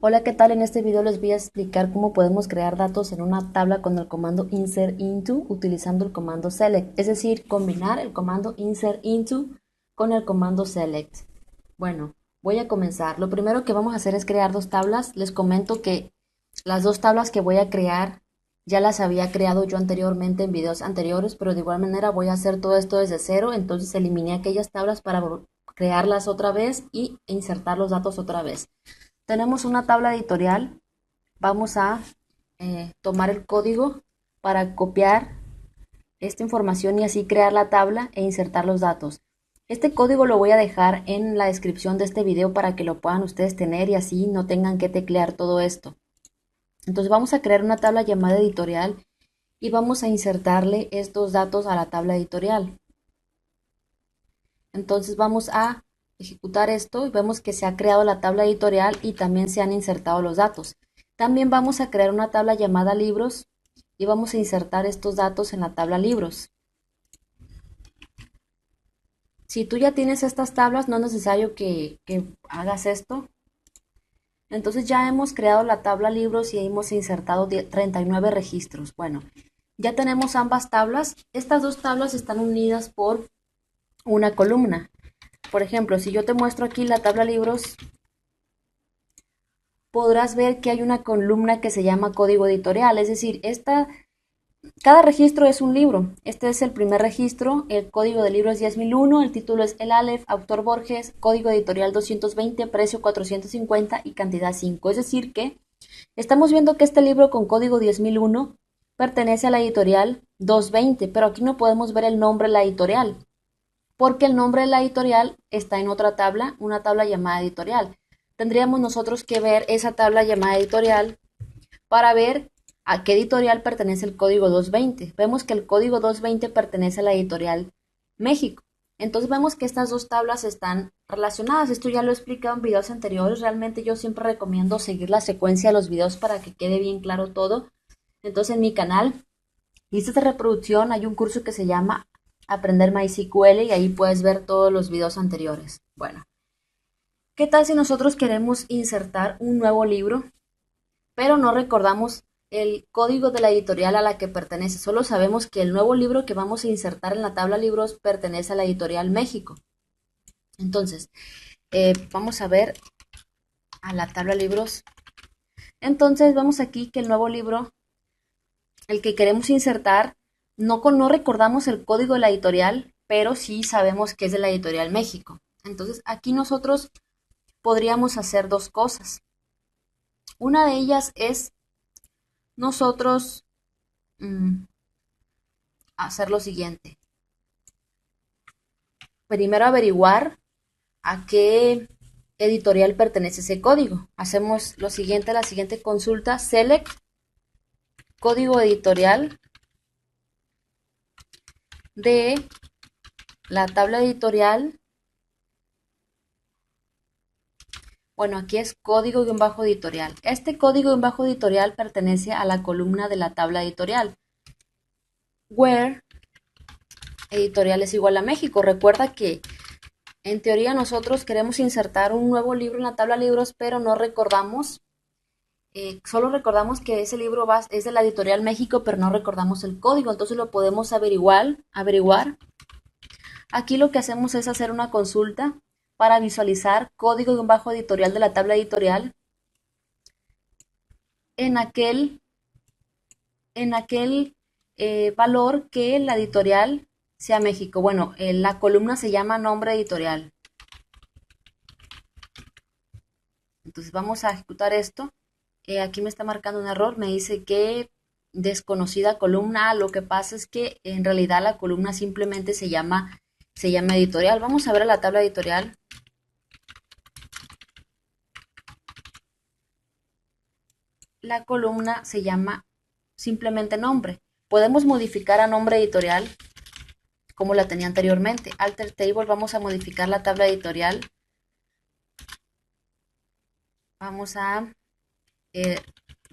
Hola, ¿qué tal? En este video les voy a explicar cómo podemos crear datos en una tabla con el comando insert into utilizando el comando select, es decir, combinar el comando insert into con el comando select. Bueno, voy a comenzar. Lo primero que vamos a hacer es crear dos tablas. Les comento que las dos tablas que voy a crear ya las había creado yo anteriormente en videos anteriores, pero de igual manera voy a hacer todo esto desde cero, entonces eliminé aquellas tablas para crearlas otra vez y insertar los datos otra vez. Tenemos una tabla editorial, vamos a tomar el código para copiar esta información y así crear la tabla e insertar los datos. Este código lo voy a dejar en la descripción de este video para que lo puedan ustedes tener y así no tengan que teclear todo esto. Entonces vamos a crear una tabla llamada editorial y vamos a insertarle estos datos a la tabla editorial. Entonces vamos a ejecutar esto y vemos que se ha creado la tabla editorial y también se han insertado los datos. También vamos a crear una tabla llamada libros y vamos a insertar estos datos en la tabla libros. Si tú ya tienes estas tablas, no es necesario que hagas esto. Entonces ya hemos creado la tabla libros y hemos insertado 39 registros. Bueno, ya tenemos ambas tablas. Estas dos tablas están unidas por una columna. Por ejemplo, si yo te muestro aquí la tabla libros, podrás ver que hay una columna que se llama código editorial, es decir, cada registro es un libro. Este es el primer registro, el código del libro es 10.001, el título es El Aleph, autor Borges, código editorial 220, precio 450 y cantidad 5. Es decir que estamos viendo que este libro con código 10.001 pertenece a la editorial 220, pero aquí no podemos ver el nombre de la editorial, porque el nombre de la editorial está en otra tabla, una tabla llamada editorial. Tendríamos nosotros que ver esa tabla llamada editorial para ver a qué editorial pertenece el código 220. Vemos que el código 220 pertenece a la editorial México. Entonces vemos que estas dos tablas están relacionadas. Esto ya lo he explicado en videos anteriores. Realmente yo siempre recomiendo seguir la secuencia de los videos para que quede bien claro todo. Entonces en mi canal, listas de reproducción, hay un curso que se llama Aprender MySQL y ahí puedes ver todos los videos anteriores. Bueno, ¿qué tal si nosotros queremos insertar un nuevo libro, pero no recordamos el código de la editorial a la que pertenece? Solo sabemos que el nuevo libro que vamos a insertar en la tabla libros pertenece a la editorial México. Entonces, vamos a ver a la tabla libros. Entonces, vemos aquí que el nuevo libro, el que queremos insertar, no recordamos el código de la editorial, pero sí sabemos que es de la editorial México. Entonces, aquí nosotros podríamos hacer dos cosas. Una de ellas es nosotros hacer lo siguiente. Primero averiguar a qué editorial pertenece ese código. Hacemos lo siguiente, la siguiente consulta, select código editorial de la tabla editorial. Bueno, aquí es código-editorial. Este código-editorial pertenece a la columna de la tabla editorial. Where editorial es igual a México. Recuerda que en teoría nosotros queremos insertar un nuevo libro en la tabla libros, pero no recordamos, solo recordamos que ese libro es de la editorial México, pero no recordamos el código. Entonces lo podemos averiguar. Aquí lo que hacemos es hacer una consulta para visualizar código-editorial de la tabla editorial en aquel valor que la editorial sea México. Bueno, la columna se llama nombre editorial. Entonces vamos a ejecutar esto. Aquí me está marcando un error, me dice que desconocida columna. Lo que pasa es que en realidad la columna simplemente se llama editorial. Vamos a ver a la tabla editorial. La columna se llama simplemente nombre. Podemos modificar a nombre editorial como la tenía anteriormente. Alter Table, vamos a modificar la tabla editorial. Vamos a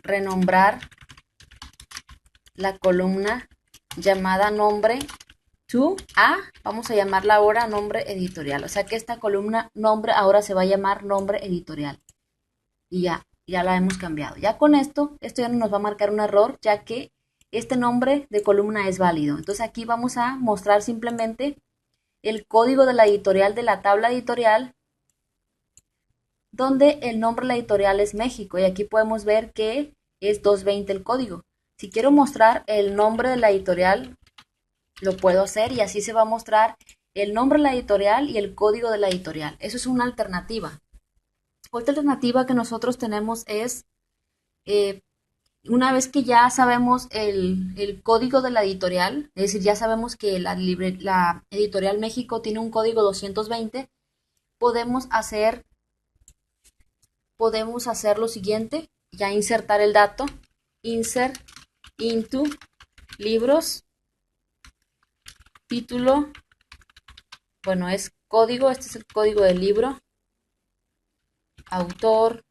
renombrar la columna llamada nombre to a, vamos a llamarla ahora nombre editorial. O sea que esta columna nombre ahora se va a llamar nombre editorial. Y ya, Ya la hemos cambiado. Ya con esto ya no nos va a marcar un error, ya que este nombre de columna es válido. Entonces aquí vamos a mostrar simplemente el código de la editorial de la tabla editorial, donde el nombre de la editorial es México. Y aquí podemos ver que es 220 el código. Si quiero mostrar el nombre de la editorial, lo puedo hacer y así se va a mostrar el nombre de la editorial y el código de la editorial. Eso es una alternativa. Otra alternativa que nosotros tenemos es, eh, una vez que ya sabemos el código de la editorial, es decir, ya sabemos que la editorial México tiene un código 220, podemos hacer, podemos hacer lo siguiente, ya insertar el dato, insert into libros, título, bueno, es código, este es el código del libro, autor,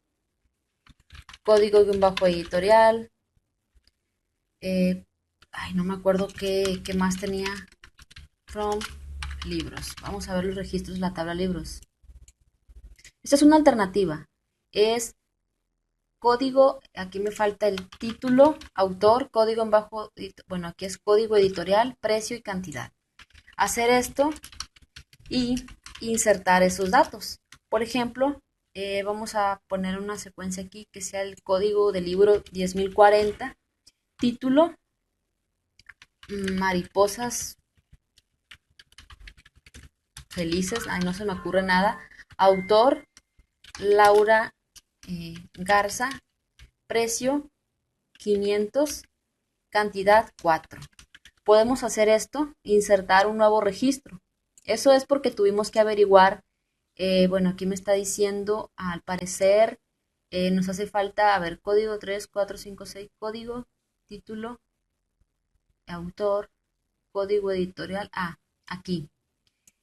código de un bajo editorial, no me acuerdo qué más tenía, from libros. Vamos a ver los registros de la tabla libros. Esta es una alternativa. Es código, aquí me falta el título, autor, código en bajo, bueno, aquí es código editorial, precio y cantidad. Hacer esto y insertar esos datos. Por ejemplo, vamos a poner una secuencia aquí que sea el código del libro 10.040, título, mariposas felices, no se me ocurre nada, autor, Laura Garza, precio 500, cantidad 4. Podemos hacer esto, insertar un nuevo registro. Eso es porque tuvimos que averiguar, bueno, aquí me está diciendo, al parecer nos hace falta, a ver, código 3, 4, 5, 6, código, título, autor, código editorial, aquí.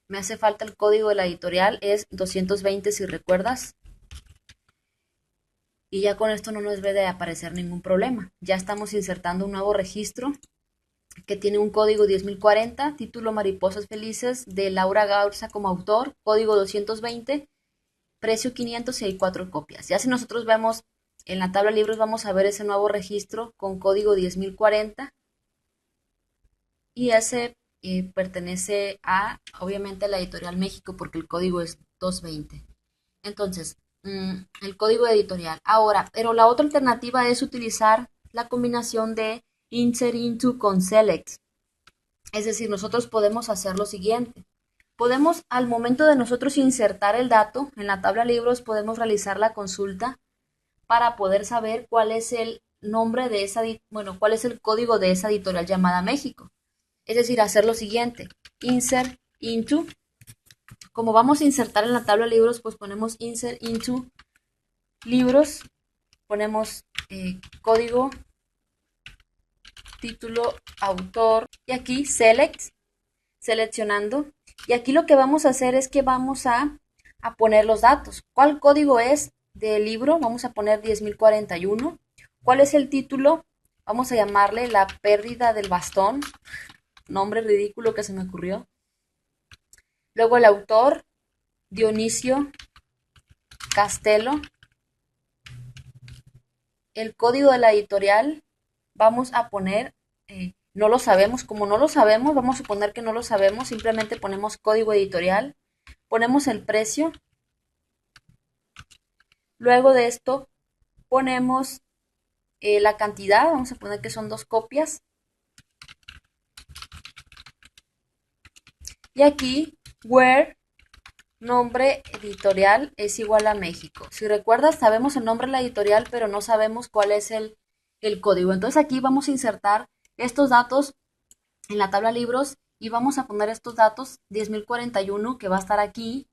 Me hace falta el código de la editorial, es 220 si recuerdas. Y ya con esto no nos debe de aparecer ningún problema. Ya estamos insertando un nuevo registro que tiene un código 10.040, título Mariposas Felices de Laura Garza como autor, código 220, precio 500 y hay 4 copias. Ya si nosotros vemos en la tabla de libros vamos a ver ese nuevo registro con código 10.040 y ese pertenece a, obviamente, a la editorial México porque el código es 220. Entonces, el código editorial. Ahora, pero la otra alternativa es utilizar la combinación de insert into con select. Es decir, nosotros podemos hacer lo siguiente. Podemos, al momento de nosotros insertar el dato en la tabla de libros, podemos realizar la consulta para poder saber cuál es el nombre de esa, bueno, cuál es el código de esa editorial llamada México. Es decir, hacer lo siguiente, insert into, como vamos a insertar en la tabla de libros, pues ponemos insert into libros, ponemos código, título, autor, y aquí select, seleccionando, y aquí lo que vamos a hacer es que vamos a poner los datos. ¿Cuál código es del libro? Vamos a poner 10.041. ¿Cuál es el título? Vamos a llamarle La pérdida del bastón, nombre ridículo que se me ocurrió. Luego el autor, Dionisio Castelo. El código de la editorial, vamos a poner, no lo sabemos, como no lo sabemos, vamos a suponer que no lo sabemos, simplemente ponemos código editorial, ponemos el precio, luego de esto ponemos la cantidad, vamos a poner que son 2 copias, y aquí, where, nombre editorial es igual a México. Si recuerdas, sabemos el nombre de la editorial, pero no sabemos cuál es el código. Entonces aquí vamos a insertar estos datos en la tabla libros y vamos a poner estos datos, 10.041 que va a estar aquí,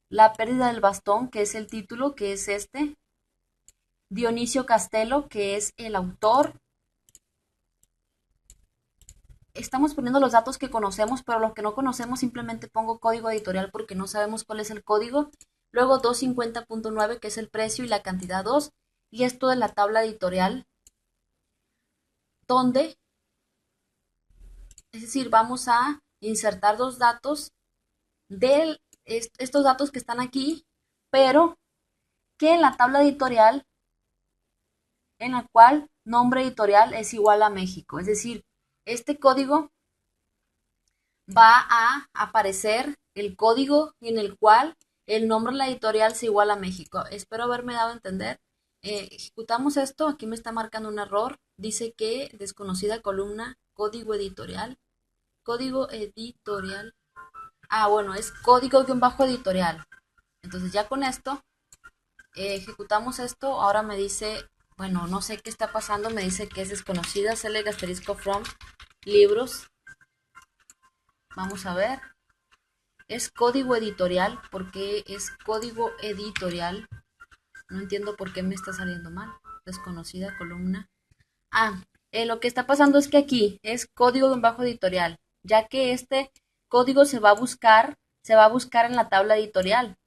La pérdida del bastón, que es el título, que es este, Dionisio Castelo, que es el autor. Estamos poniendo los datos que conocemos, pero los que no conocemos simplemente pongo código editorial porque no sabemos cuál es el código. Luego 250.9, que es el precio y la cantidad 2. Y esto de la tabla editorial, donde, es decir, vamos a insertar los datos de estos datos que están aquí, pero que en la tabla editorial en la cual nombre editorial es igual a México. Es decir, este código va a aparecer el código en el cual el nombre de la editorial se iguala a México. Espero haberme dado a entender. Ejecutamos esto, aquí me está marcando un error. Dice que desconocida columna, código editorial. Código editorial. Ah, bueno, es código-editorial. Entonces ya con esto, ejecutamos esto. Ahora me dice, bueno, no sé qué está pasando. Me dice que es desconocida. Select asterisco from libros. Vamos a ver. Es código editorial. ¿Por qué es código editorial? No entiendo por qué me está saliendo mal. Desconocida columna. Ah, lo que está pasando es que aquí es código en bajo editorial, ya que este código se va a buscar en la tabla editorial,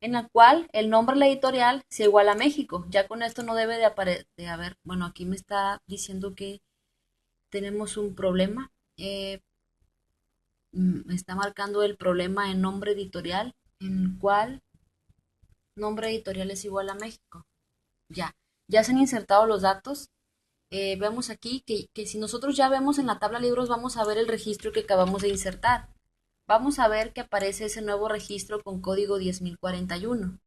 en la cual el nombre de la editorial se iguala a México. Ya con esto no debe de haber, bueno, aquí me está diciendo que tenemos un problema. Me está marcando el problema en nombre editorial, en el cual nombre editorial es igual a México. Ya se han insertado los datos. Vemos aquí que si nosotros ya vemos en la tabla libros, vamos a ver el registro que acabamos de insertar. Vamos a ver que aparece ese nuevo registro con código 10.041.